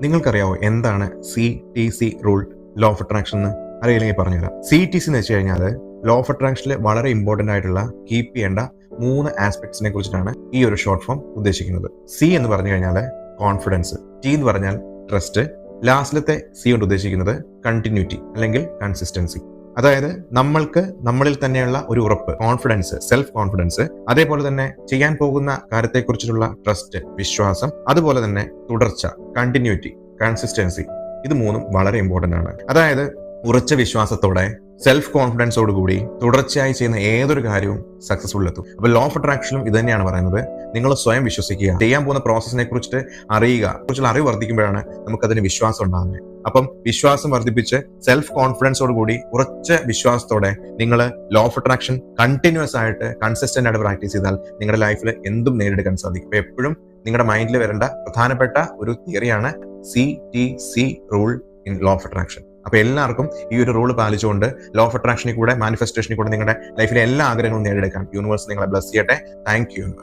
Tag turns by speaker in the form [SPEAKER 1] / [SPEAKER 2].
[SPEAKER 1] നിങ്ങൾക്കറിയാവോ എന്താണ് CTC rule, law of attraction എന്ന്? അറിയില്ലെങ്കിൽ പറഞ്ഞുതരാം. CTC എന്ന് വെച്ച് കഴിഞ്ഞാൽ ലോ ഓഫ് അട്രാക്ഷനിൽ വളരെ ഇമ്പോർട്ടന്റ് ആയിട്ടുള്ള കീപ്പ് ചെയ്യേണ്ട 3 ആസ്പെക്ട്സിനെ കുറിച്ചിട്ടാണ് ഈ ഒരു ഷോർട്ട് ഫോം ഉദ്ദേശിക്കുന്നത്. C എന്ന് പറഞ്ഞു കഴിഞ്ഞാൽ കോൺഫിഡൻസ്, T എന്ന് പറഞ്ഞാൽ ട്രസ്റ്റ്, ലാസ്റ്റിലത്തെ C കൊണ്ട് ഉദ്ദേശിക്കുന്നത് കണ്ടിന്യൂറ്റി അല്ലെങ്കിൽ കൺസിസ്റ്റൻസി. അതായത് നമ്മളിൽ തന്നെയുള്ള ഒരു ഉറപ്പ്, കോൺഫിഡൻസ്, സെൽഫ് കോൺഫിഡൻസ്, അതേപോലെ തന്നെ ചെയ്യാൻ പോകുന്ന കാര്യത്തെക്കുറിച്ചുള്ള ട്രസ്റ്റ്, വിശ്വാസം, അതുപോലെ തന്നെ തുടർച്ച, കണ്ടിന്യൂറ്റി, കൺസിസ്റ്റൻസി. ഇത് 3 വളരെ ഇമ്പോർട്ടന്റ് ആണ്. അതായത് ഉറച്ച വിശ്വാസത്തോടെ, സെൽഫ് കോൺഫിഡൻസോട് കൂടി തുടർച്ചയായി ചെയ്യുന്ന ഏതൊരു കാര്യവും സക്സസ്ഫുൾ എത്തും. അപ്പൊ ലോ ഓഫ് അട്രാക്ഷനും ഇത് തന്നെയാണ് പറയുന്നത്. നിങ്ങൾ സ്വയം വിശ്വസിക്കുക, ചെയ്യാൻ പോകുന്ന പ്രോസസ്സിനെ കുറിച്ചിട്ട് അറിയുക, കുറിച്ചുള്ള അറിവ് വർദ്ധിക്കുമ്പോഴാണ് നമുക്കതിന് വിശ്വാസം ഉണ്ടാകുന്നത്. അപ്പം വിശ്വാസം വർദ്ധിപ്പിച്ച് സെൽഫ് കോൺഫിഡൻസോട് കൂടി ഉറച്ച വിശ്വാസത്തോടെ നിങ്ങൾ ലോ ഓഫ് അട്രാക്ഷൻ കണ്ടിന്യൂസ് ആയിട്ട് കൺസിസ്റ്റന്റ് ആയിട്ട് പ്രാക്ടീസ് ചെയ്താൽ നിങ്ങളുടെ ലൈഫിൽ എന്തും നേടിയെടുക്കാൻ സാധിക്കും. അപ്പൊ എപ്പോഴും നിങ്ങളുടെ മൈൻഡിൽ വരേണ്ട പ്രധാനപ്പെട്ട ഒരു തിയറിയാണ് CTC rule in law of attraction. അപ്പൊ എല്ലാവർക്കും ഈ ഒരു റൂൾ പാലിച്ചുകൊണ്ട് ലോ ഓഫ് അട്രാക്ഷനിൽ കൂടെ, മാനിഫെസ്റ്റേഷനിൽ കൂടെ നിങ്ങളുടെ ലൈഫിലെ എല്ലാ ആഗ്രഹങ്ങളും നേടിയെടുക്കാൻ യൂണിവേഴ്സ് നിങ്ങളെ ബ്ലസ് ചെയ്യട്ടെ. Thank you universe.